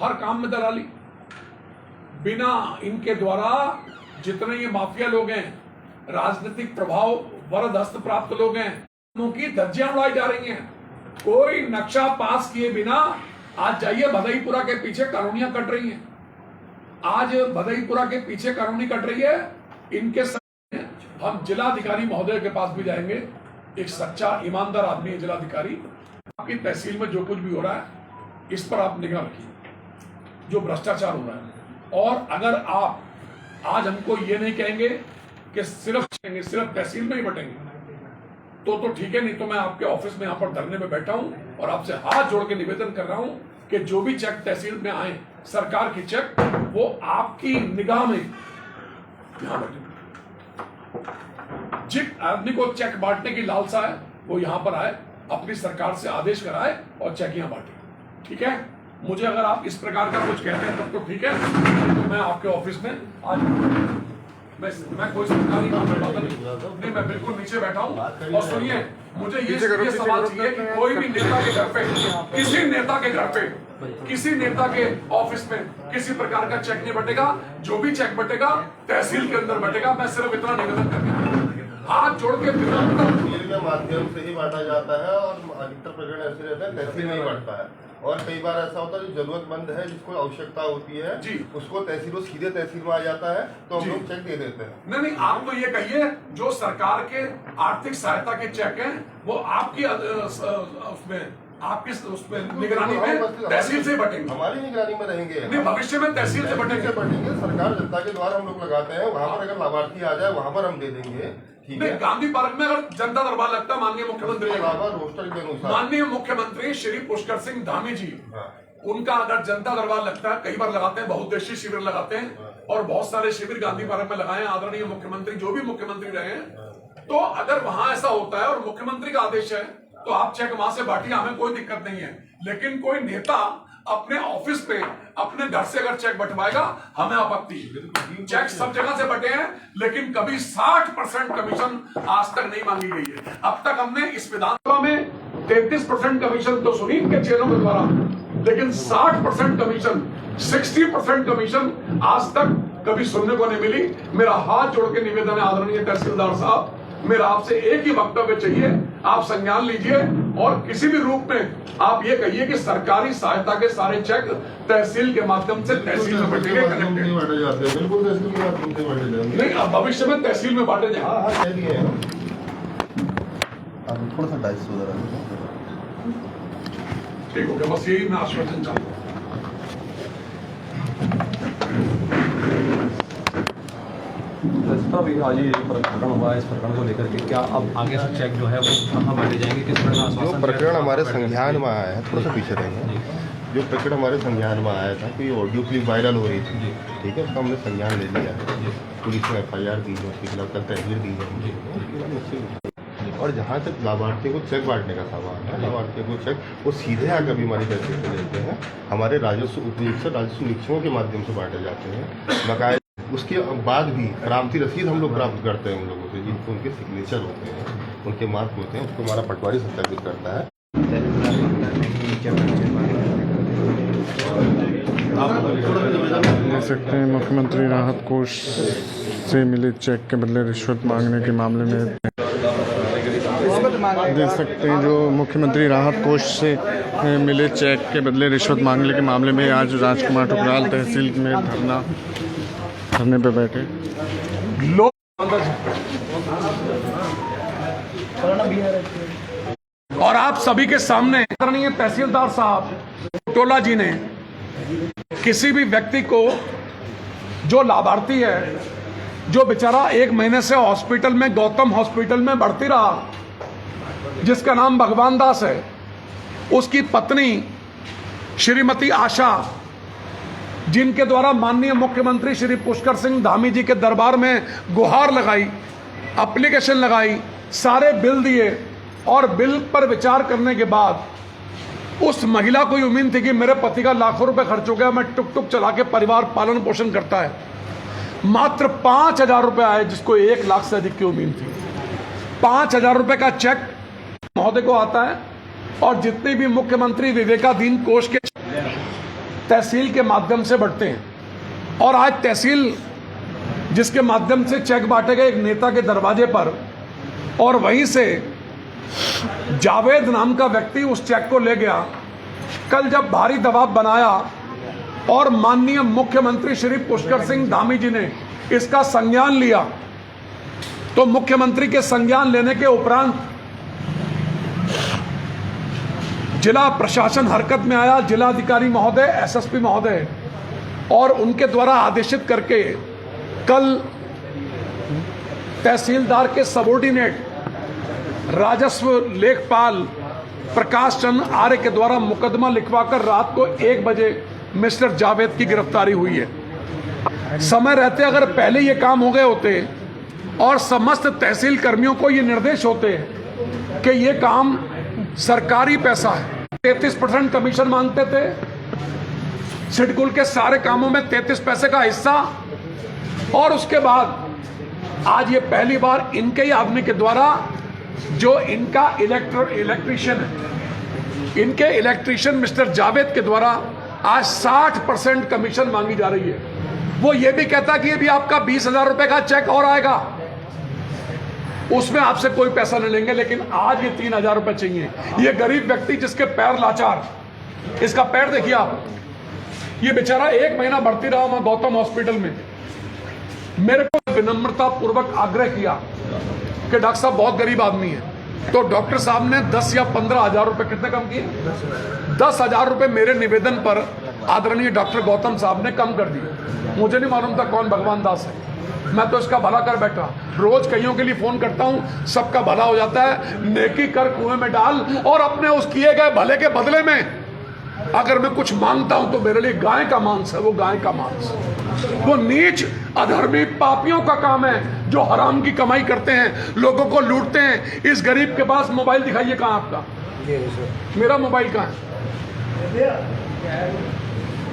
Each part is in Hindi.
हर काम में दलाली। बिना इनके द्वारा जितने ये माफिया लोग हैं, राजनीतिक प्रभाव वरद हस्त प्राप्त लोग हैं, उनकी धज्जियां उड़ाई जा रही हैं। कोई नक्शा पास किए बिना आज जाइए भदईपुरा के पीछे कॉलोनियां कट रही हैं। आज भदईपुरा के पीछे कॉलोनी कट रही है, इनके हम जिलाधिकारी महोदय के पास भी जाएंगे। एक सच्चा ईमानदार आदमी है जिलाधिकारी। आपकी तहसील में जो कुछ भी हो रहा है इस पर आप निगाह रखिए, जो भ्रष्टाचार हो रहा है। और अगर आप आज हमको ये नहीं कहेंगे कि सिर्फ तहसील में ही बटेंगे तो ठीक है, नहीं तो मैं आपके ऑफिस में यहाँ पर धरने में बैठा हूँ और आपसे हाथ जोड़ के निवेदन कर रहा हूँ कि जो भी चेक तहसील में आए, सरकार की चेक, वो आपकी निगाह में यहाँ बैठे। जिस आदमी को चेक बांटने की लालसा है वो यहाँ पर आए, अपनी सरकार से आदेश कराए और चेक यहाँ बांटे। ठीक है, मुझे अगर आप इस प्रकार का कुछ कहते हैं तब तो ठीक है, तो मैं आपके ऑफिस में आज मैं कोई सरकारी काम में बात नहीं, मैं बिल्कुल नीचे बैठा हूँ। और सुनिए, मुझे ये सवाल चाहिए कि कोई भी नेता के घर पे, किसी नेता के घर पे, किसी नेता के ऑफिस में किसी प्रकार का चेक नहीं बटेगा। जो भी चेक बटेगा तहसील के अंदर बटेगा। मैं सिर्फ इतना निवेदन करके हाथ जोड़ के तहसील के माध्यम से ही बांटा जाता है और अधिकतर प्रकरण ऐसे रहते हैं तहसील में ही बांटता है। और कई बार ऐसा होता है जो जरूरतमंद है, जिसको आवश्यकता होती है जी, उसको सीधे तहसील में आ जाता है तो हम लोग चेक दे देते हैं। नहीं, आप तो ये कहिए जो सरकार के आर्थिक सहायता के चेक हैं वो आपकी उसमें निगरानी में तहसील से बटेंगे, हमारी निगरानी में रहेंगे। नहीं, भविष्य में तहसील से बटेंगे। सरकार जनता के द्वारा हम लोग लगाते हैं, वहाँ पर अगर लाभार्थी आ जाए वहाँ पर हम दे देंगे। गांधी पार्क में अगर जनता दरबार लगता है, माननीय मुख्यमंत्री माननीय मुख्यमंत्री श्री पुष्कर सिंह धामी जी, उनका अगर जनता दरबार लगता है, कई बार लगाते हैं, बहुउद्देशीय शिविर लगाते हैं और बहुत सारे शिविर गांधी पार्क में लगाए हैं आदरणीय मुख्यमंत्री, जो भी मुख्यमंत्री रहे हैं। तो अगर वहां ऐसा होता है और मुख्यमंत्री का आदेश है तो आप चेक वहां से बांटिए, हमें कोई दिक्कत नहीं है। लेकिन कोई नेता अपने ऑफिस पे, अपने घर से अगर चेक बंटवाएगा, हमें आपत्ति। चेक सब जगह से बटे हैं, लेकिन कभी 60% कमीशन आज तक नहीं मांगी गई है। अब तक हमने इस विधानसभा में 33% कमीशन तो सुनी इनके चेलों के द्वारा, लेकिन 60% कमीशन, 60% कमीशन आज तक कभी सुनने को नहीं मिली। मेरा हाथ जोड़ के निवेदन है आदरणीय तहसीलदार साहब, मेरा आपसे एक ही वक्तव्य चाहिए, आप संज्ञान लीजिए और किसी भी रूप में आप ये कहिए कि सरकारी सहायता के सारे चेक तहसील के माध्यम से तहसील में बटेंगे। बिल्कुल तहसील के माध्यम से बांटे जाएंगे। नहीं, अब भविष्य में तहसील में बांटे जाएंगे। थोड़ा सा 250 ठीक हो गया, बस यही मैं आश्वासन चाहता हूँ। अभी आज ये प्रकरण हुआ है, इस प्रकरण को लेकर के क्या अब आगे से चेक जो है वो कहाँ बांटे जाएंगे, किस प्रकार? जो प्रकरण हमारे संज्ञान में आया है, थोड़ा सा पीछे रहेंगे। जो प्रकरण हमारे संज्ञान में आया था, कोई ऑडियो क्लिप वायरल हो रही थी, ठीक है, उसका हमने संज्ञान ले लिया है। पुलिस ने FIR दी है, उसके खिलाफ कल तहरीर दी है। और जहाँ तक लाभार्थी को चेक बांटने का सवाल है, लाभार्थी को चेक वो सीधे आकर भी हमारी तहसील से लेते हैं, हमारे राजस्व उपनिरीक्षक, राजस्व निरीक्षकों के माध्यम से बांटे जाते हैं। बकाया उसके बाद भी क्रांति रसीद हम लोग प्राप्त करते हैं उन लोगों से, जिनको उनके सिग्नेचर होते हैं, उनके मार्क होते हैं, उसको हमारा पटवारी सत्यापित करता है। देख सकते हैं मुख्यमंत्री राहत कोष से मिले चेक के बदले रिश्वत मांगने के मामले में, देख सकते हैं जो मुख्यमंत्री राहत कोष से मिले चेक के बदले रिश्वत मांगने के मामले में आज राजकुमार ठुकराल तहसील में धरने पे बैठे लोग। और आप सभी के सामने आदरणीय तहसीलदार साहब टोला जी ने किसी भी व्यक्ति को, जो लाभार्थी है, जो बेचारा 1 महीने से हॉस्पिटल में, गौतम हॉस्पिटल में भर्ती रहा, जिसका नाम भगवान दास है, उसकी पत्नी श्रीमती आशा, जिनके द्वारा माननीय मुख्यमंत्री श्री पुष्कर सिंह धामी जी के दरबार में गुहार लगाई, एप्लीकेशन लगाई, सारे बिल दिए और बिल पर विचार करने के बाद उस महिला को उम्मीद थी कि मेरे पति का लाखों रुपए खर्च हो गया, मैं टुक टुक चला के परिवार पालन पोषण करता है, मात्र 5,000 रुपए आए, जिसको 1 लाख से अधिक की उम्मीद थी। 5,000 रुपए का चेक महोदय को आता है और जितने भी मुख्यमंत्री विवेकाधीन कोष के तहसील के माध्यम से बढ़ते हैं, और आज तहसील जिसके माध्यम से चेक बांटे गए एक नेता के दरवाजे पर, और वहीं से जावेद नाम का व्यक्ति उस चेक को ले गया। कल जब भारी दबाव बनाया और माननीय मुख्यमंत्री श्री पुष्कर सिंह धामी जी ने इसका संज्ञान लिया, तो मुख्यमंत्री के संज्ञान लेने के उपरांत जिला प्रशासन हरकत में आया, जिलाधिकारी महोदय, एसएसपी महोदय, और उनके द्वारा आदेशित करके कल तहसीलदार के सबऑर्डिनेट राजस्व लेखपाल प्रकाश चंद्र आर्य के द्वारा मुकदमा लिखवाकर रात को 1 बजे मिस्टर जावेद की गिरफ्तारी हुई है। समय रहते अगर पहले ये काम हो गए होते और समस्त तहसील कर्मियों को ये निर्देश होते कि ये काम सरकारी पैसा है, 33% कमीशन मांगते थे, शेड्यूल के सारे कामों में 33 पैसे का हिस्सा, और उसके बाद आज ये पहली बार इनके ही आदमी के द्वारा, जो इनका इलेक्ट्रीशियन है, इनके इलेक्ट्रीशियन मिस्टर जावेद के द्वारा आज 60% कमीशन मांगी जा रही है। वो ये भी कहता कि ये भी आपका 20,000 रुपए का चेक और आएगा, उसमें आपसे कोई पैसा नहीं लेंगे, लेकिन आज ये 3,000 रुपए चाहिए। ये गरीब व्यक्ति जिसके पैर लाचार, इसका पैर देखिए आप, ये बेचारा 1 महीना भर्ती रहा वहां गौतम हॉस्पिटल में। मेरे को विनम्रता पूर्वक आग्रह किया कि डॉक्टर साहब बहुत गरीब आदमी है, तो डॉक्टर साहब ने 10 या 15,000 रुपए कितने कम किए? 10,000 रुपए मेरे निवेदन पर आदरणीय डॉक्टर गौतम साहब ने कम कर दिए। मुझे नहीं मालूम था कौन भगवान दास है, मैं तो इसका भला कर बैठा। रोज कईयों के लिए फोन करता हूं, सबका भला हो जाता है। नेकी कर कुएं में डाल, और अपने उस किए गए भले के बदले में अगर मैं कुछ मांगता हूं तो मेरे लिए गाय का मांस है, वो गाय का मांस, वो नीच अधर्मी पापियों का काम है जो हराम की कमाई करते हैं, लोगों को लूटते हैं। इस गरीब के पास मोबाइल दिखाइए, कहां आपका? मेरा मोबाइल कहां है?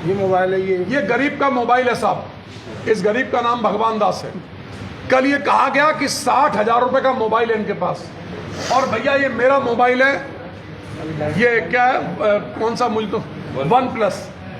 ये मोबाइल है, ये गरीब का मोबाइल है साहब। इस गरीब का नाम भगवान दास है। कल ये कहा गया कि 60,000 रुपए का मोबाइल है इनके पास, और भैया ये मेरा मोबाइल है, ये क्या है, कौन सा मुझे तो OnePlus,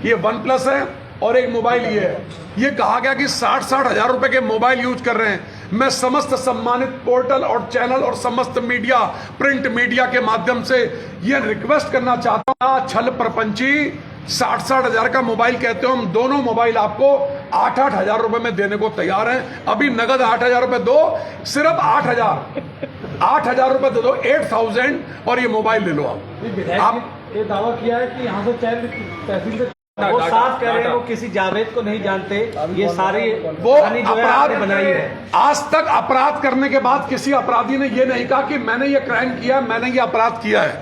ये OnePlus है, और एक मोबाइल ये है। ये कहा गया कि 60,000 रुपए के मोबाइल यूज कर रहे हैं। मैं समस्त सम्मानित पोर्टल और चैनल और समस्त मीडिया, प्रिंट मीडिया के माध्यम से ये रिक्वेस्ट करना चाहता हूं, छल प्रपंची 60,000 का मोबाइल कहते हो, हम दोनों मोबाइल आपको 8,000 रुपए में देने को तैयार हैं। अभी नगद 8,000 रुपए दो, सिर्फ 8,000 रुपए दे दो, 8,000, और ये मोबाइल ले लो आप। ये दावा किया है कि यहाँ से तहसील से वो साफ कह रहे हैं वो किसी जावेद को नहीं जानते, ये सारी वो अपराध बनाई है। आज तक अपराध करने के बाद किसी अपराधी ने ये नहीं कहा कि मैंने ये क्राइम किया, मैंने ये अपराध किया है।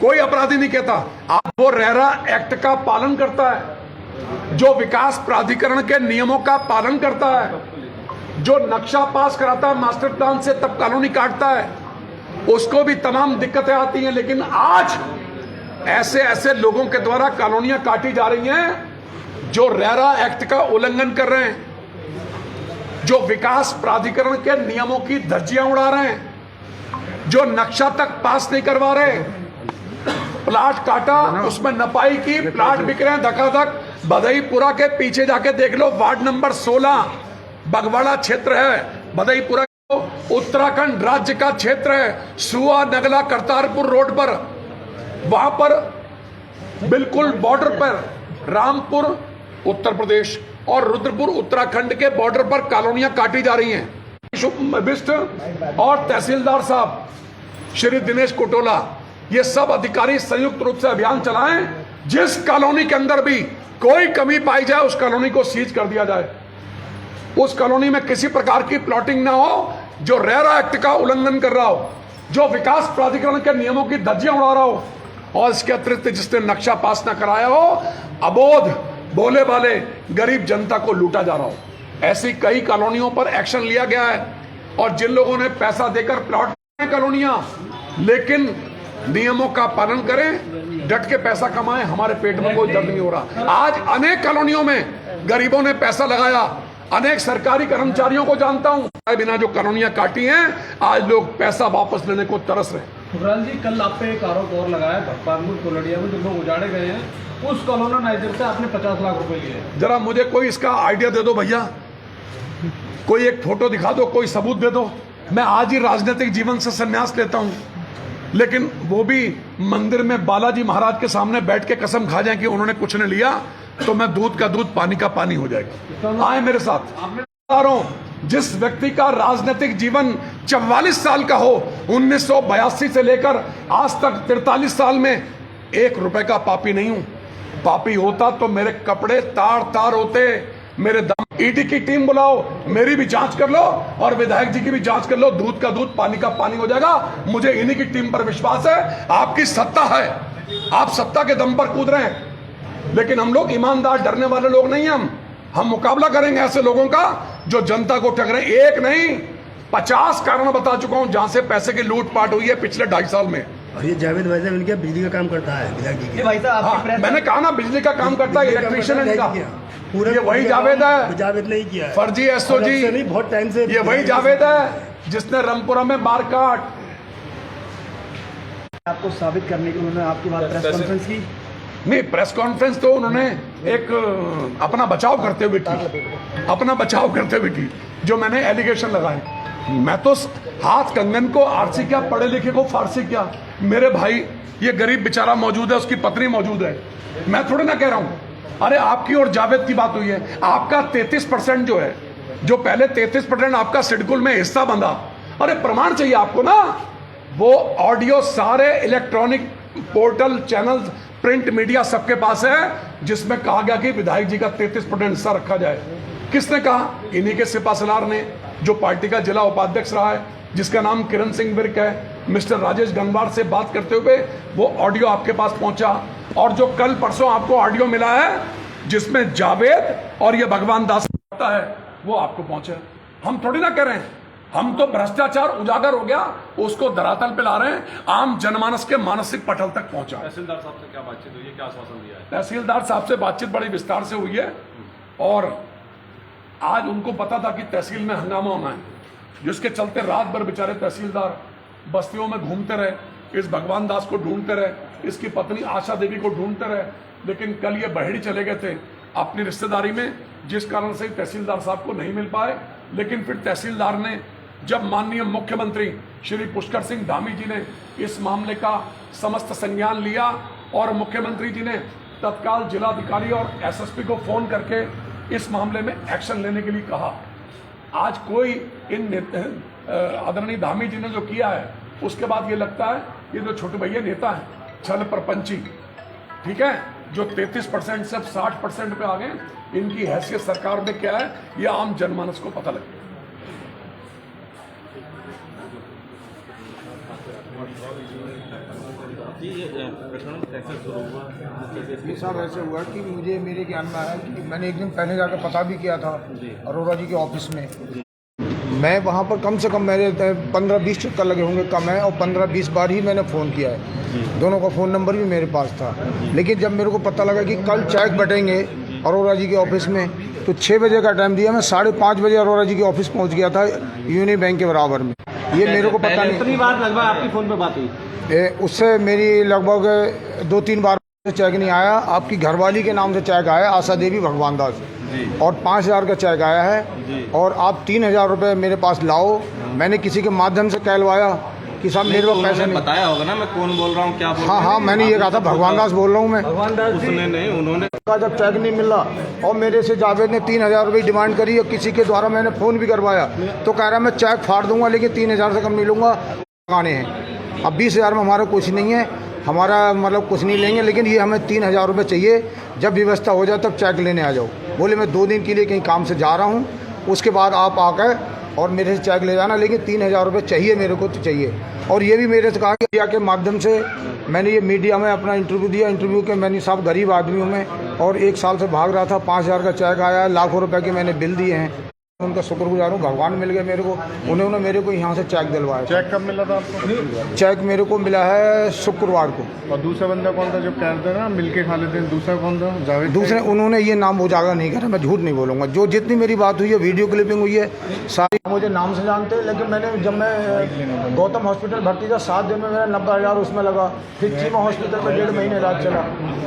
कोई अपराधी नहीं कहता। आप वो रेरा एक्ट का पालन करता है, जो विकास प्राधिकरण के नियमों का पालन करता है, जो नक्शा पास कराता है मास्टर प्लान से, तब कॉलोनी काटता है, उसको भी तमाम दिक्कतें आती हैं। लेकिन आज ऐसे ऐसे लोगों के द्वारा कॉलोनियां काटी जा रही हैं जो रेरा एक्ट का उल्लंघन कर रहे हैं, जो विकास प्राधिकरण के नियमों की धज्जियां उड़ा रहे हैं, जो नक्शा तक पास नहीं करवा रहे। प्लाट काटा, उसमें नपाई की, प्लाट बिक रहे हैं धकाधक। बधईपुरा के पीछे जाके देख लो, वार्ड नंबर 16 बगवाड़ा क्षेत्र है, बधईपुरा उत्तराखंड राज्य का क्षेत्र है, सुआ नगला करतारपुर रोड पर, वहां पर बिल्कुल बॉर्डर पर रामपुर उत्तर प्रदेश और रुद्रपुर उत्तराखंड के बॉर्डर पर कॉलोनियां काटी जा रही हैं। बिष्ट और तहसीलदार साहब श्री दिनेश कोटोला, ये सब अधिकारी संयुक्त रूप से अभियान चलाएं। जिस कॉलोनी के अंदर भी कोई कमी पाई जाए उस कॉलोनी को सीज कर दिया जाए। उस कॉलोनी में किसी प्रकार की प्लॉटिंग ना हो जो रेरा एक्ट का उल्लंघन कर रहा हो, जो विकास प्राधिकरण के नियमों की धज्जियां उड़ा रहा हो, और इसके अतिरिक्त जिसने नक्शा पास ना कराया हो, अबोध भोले भाले गरीब जनता को लूटा जा रहा हो। ऐसी कई कॉलोनियों पर एक्शन लिया गया है, और जिन लोगों ने पैसा देकर प्लॉट कॉलोनियां, लेकिन नियमों का पालन करें, डट के पैसा कमाएं, हमारे पेट में कोई दर्द नहीं हो रहा। आज अनेक कॉलोनियों में गरीबों ने पैसा लगाया, अनेक सरकारी कर्मचारियों को जानता हूं, बिना जो कॉलोनियां काटी हैं, आज लोग पैसा वापस लेने को तरस रहे हैं। ठुकराल जी, कल आप पे एक आरोप और लगाया भरतपुर कोलडिया में जो लोग उजाड़े गए हैं, उस कॉलोनाइजर से आपने 50 लाख रुपए लिए। जरा मुझे कोई इसका आइडिया दे दो भैया, कोई एक फोटो दिखा दो, कोई सबूत दे दो। मैं आज ही राजनीतिक जीवन से संन्यास लेता हूं, लेकिन वो भी मंदिर में बालाजी महाराज के सामने बैठ के कसम खा जाए कि उन्होंने कुछ नहीं लिया, तो मैं दूध का दूध पानी का पानी हो जाएगा। आए मेरे साथ। बता रहा हूं, जिस व्यक्ति का राजनीतिक जीवन 44 साल का हो, 1982 से लेकर आज तक 43 साल में 1 रुपए का पापी नहीं हूं। पापी होता तो मेरे कपड़े तार तार होते, मेरे दम। ईडी की टीम बुलाओ, मेरी भी जांच कर लो और विधायक जी की भी जांच कर लो, दूध का दूध पानी का पानी हो जाएगा। मुझे इन्हीं की टीम पर विश्वास है। आपकी सत्ता है, आप सत्ता के दम पर कूद रहे हैं, लेकिन हम लोग ईमानदार, डरने वाले लोग नहीं हैं। हम मुकाबला करेंगे ऐसे लोगों का जो जनता को ठग रहे हैं। एक नहीं, 50 कारण बता चुका हूं जहां से पैसे की लूटपाट हुई है पिछले 2.5 साल में। और ये जावेद भाई साहब इनके बिजली का काम करता है विधायक जी के। भाई साहब, आपकी प्रेस मैंने कहा ना, बिजली का काम करता है, इलेक्ट्रीशियन है इनका। पूरे ये वही जावेद है, जावेद नहीं किया है। फर्जी एसओजी, नहीं, बहुत टाइम से ये वही जावेद है जिसने रामपुरा में बार काट। आपको साबित करने के लिए उन्होंने आपकी बात प्रेस कॉन्फ्रेंस की। नहीं, प्रेस कॉन्फ्रेंस तो उन्होंने एक अपना बचाव करते हुए की, अपना बचाव करते हुए की, जो मैंने एलिगेशन लगाए। मैं तो हाथ कंगन को आरसी क्या, पढ़े लिखे को फारसी क्या। मेरे भाई, ये गरीब बेचारा मौजूद है, उसकी पत्नी मौजूद है, मैं थोड़ी ना कह रहा हूं। अरे आपकी और जावेद की बात हुई है, आपका 33% जो है, जो पहले 33% आपका सिडकुल में हिस्सा बंधा, अरे प्रमाण चाहिए आपको ना। वो ऑडियो सारे electronic portal, channel, print media सबके पास है, जिसमें कहा गया कि विधायक जी का 33% हिस्सा रखा जाए। किसने कहा? इन्हीं के सिपासलार ने, जो पार्टी का जिला उपाध्यक्ष रहा है, जिसका नाम किरण सिंह विर्क है। मिस्टर राजेश गंगवार से बात करते हुए वो ऑडियो आपके पास पहुंचा, और जो कल परसों आपको ऑडियो मिला है जिसमें जावेद और ये भगवान दास है, वो आपको पहुंचे। हम थोड़ी ना कह रहे हैं, हम तो भ्रष्टाचार उजागर हो गया, उसको धरातल पे ला रहे हैं, आम जनमानस के मानसिक पटल तक पहुंचा। तहसीलदार साहब से क्या बातचीत हुई है, क्या आश्वासन दिया है? तहसीलदार साहब से बातचीत बड़ी विस्तार से हुई है, और आज उनको पता था कि तहसील में हंगामा होना है, जिसके चलते रात भर बेचारे तहसीलदार बस्तियों में घूमते रहे, इस भगवान दास को ढूंढते रहे, इसकी पत्नी आशा देवी को ढूंढते रहे। लेकिन कल ये बहेड़ी चले गए थे अपनी रिश्तेदारी में, जिस कारण से तहसीलदार साहब को नहीं मिल पाए। लेकिन फिर तहसीलदार ने, जब माननीय मुख्यमंत्री श्री पुष्कर सिंह धामी जी ने इस मामले का समस्त संज्ञान लिया, और मुख्यमंत्री जी ने तत्काल जिलाधिकारी और एसएसपी को फोन करके इस मामले में एक्शन लेने के लिए कहा। आज कोई इन आदरणीय धामी जी ने जो किया है, उसके बाद ये लगता है ये जो छोटे भैया नेता है, छल प्रपंची, ठीक है, जो 33% से अब 60% पे आ गए, इनकी हैसियत सरकार में क्या है, ये आम जनमानस को पता लगे। साहब ऐसे हुआ कि मुझे, मेरे ज्ञान में आया कि मैंने एक दिन पहले जाकर पता भी किया था अरोड़ा जी के ऑफिस में। मैं वहाँ पर कम से कम मेरे 15-20 चक्कर लगे होंगे कम है, और 15-20 बार ही मैंने फ़ोन किया है। दोनों का फ़ोन नंबर भी मेरे पास था। लेकिन जब मेरे को पता लगा कि कल चेक बटेंगे अरोड़ा जी के ऑफिस में, तो 6 बजे का टाइम दिया। मैं 5:30 बजे अरोड़ा जी के ऑफिस पहुँच गया था, यूनियन बैंक के बराबर में। ये मेरे को पता नहीं कितनी बार लगभग आपकी फ़ोन पर बात हुई? उससे मेरी लगभग 2-3 बार चेक नहीं आया। आपकी घरवाली के नाम से चेक आया, आशा देवी भगवान दास, और 5,000 का चेक आया है, और आप 3,000 रुपये मेरे पास लाओ। मैंने किसी के माध्यम से कहलवाया कि साहब मेरे को पैसे नहीं। बताया होगा ना मैं कौन बोल रहा हूँ, क्या बोल रहा हूँ? हाँ, मैंने ये कहा था भगवान दास बोल रहा हूँ मैं। भगवान दास उसने नहीं, उन्होंने का जब चेक नहीं मिला, और मेरे से जावेद ने 3,000 रुपये डिमांड करी, और किसी के द्वारा मैंने फ़ोन भी करवाया, तो कह रहा मैं चेक फाड़ दूंगा, लेकिन 3,000 से कम नहीं लूँगा। लगाने हैं अब 20,000 में हमारा कुछ नहीं है, हमारा मतलब कुछ नहीं लेंगे, लेकिन ये हमें 3,000 रुपये चाहिए। जब व्यवस्था हो जाए तब चेक लेने आ जाओ। बोले मैं 2 दिन के लिए कहीं काम से जा रहा हूँ, उसके बाद आप आकर और मेरे से चेक ले जाना, लेकिन 3,000 रुपये चाहिए मेरे को, तो चाहिए। और ये भी मेरे से कहा कि मीडिया के माध्यम से मैंने ये मीडिया में अपना इंटरव्यू दिया। इंटरव्यू के मैंने साहब गरीब आदमी हूँ मैं, और 1 साल से भाग रहा था। 5,000 का चेक आया, लाखों रुपए के मैंने बिल दिए हैं। उनका शुक्रगुजार हूँ, भगवान मिल गए मेरे को। उन्होंने मेरे को यहाँ से चेक दिलवाया। चेक कब मिला था आपको? चेक मेरे को मिला है शुक्रवार को। और दूसरा बंदा कौन था जो कह रहे थे ना मिल के खा लेते हैं, दूसरा कौन था? जावेद। दूसरे उन्होंने ये नाम उजागर नहीं करा, मैं झूठ नहीं बोलूँगा। जो जितनी मेरी बात हुई है, वीडियो क्लिपिंग हुई है, सारी मुझे नाम से जानते हैं। लेकिन मैंने जब मैं गौतम हॉस्पिटल भर्ती था, 7 दिन में मेरा 90,000 उसमें लगा। फिर चीमा हॉस्पिटल में 1.5 महीने इलाज चला,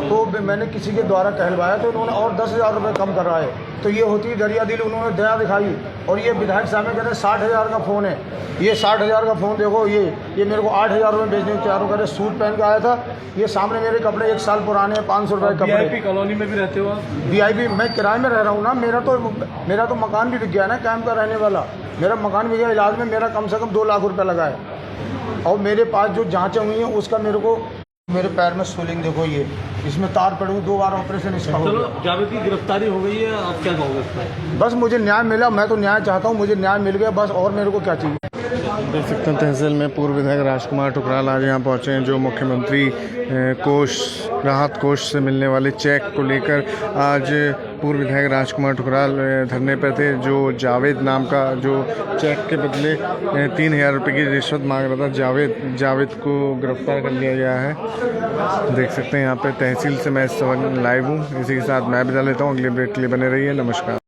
तो मैंने किसी के द्वारा कहलवाया, तो उन्होंने और 10,000 रुपये कम कराए। तो ये होती है दरिया दिल, उन्होंने दया दिखाई। और ये विधायक साहब में कह रहे 60,000 का फ़ोन है, ये 60,000 का फ़ोन देखो, ये मेरे को 8,000 रुपये बेचने को तैयार हो। कह रहे सूट पहन के आया था, ये सामने मेरे कपड़े 1 साल पुराने हैं, 500 रुपये कपड़े। वीआईपी कॉलोनी में भी रहते हो आप? वीआईपी मैं किराए में रह रहा हूँ ना, मेरा तो मकान भी बिक गया ना, कैंप का रहने वाला। मेरा मकान बिक गया, इलाज में मेरा कम से कम 2 लाख रुपये लगा है। और मेरे पास जो जाँचें हुई हैं उसका मेरे पैर में स्वेलिंग देखो, ये इसमें तार पड़े हुए, 2 बार ऑपरेशन इसका हो चलो, गया। जावेद की गिरफ्तारी हो गई है, आप क्या कहोगे इस पर? बस मुझे न्याय मिला, मैं तो न्याय चाहता हूँ, मुझे न्याय मिल गया बस, और मेरे को क्या चाहिए। देख सकते हैं तहसील में पूर्व विधायक राजकुमार ठुकराल आज यहाँ पहुँचे हैं, जो मुख्यमंत्री राहत कोष से मिलने वाले चेक को लेकर आज पूर्व विधायक राजकुमार ठुकराल धरने पर थे। जो जावेद नाम का जो चेक के बदले 3,000 रुपये की रिश्वत मांग रहा था, जावेद को गिरफ्तार कर लिया गया है। देख सकते हैं यहाँ पे तहसील से मैं इस वक्त लाइव हूँ। इसी के साथ मैं विदा लेता हूँ, अगले ब्रेक के लिए बने रहिए। नमस्कार।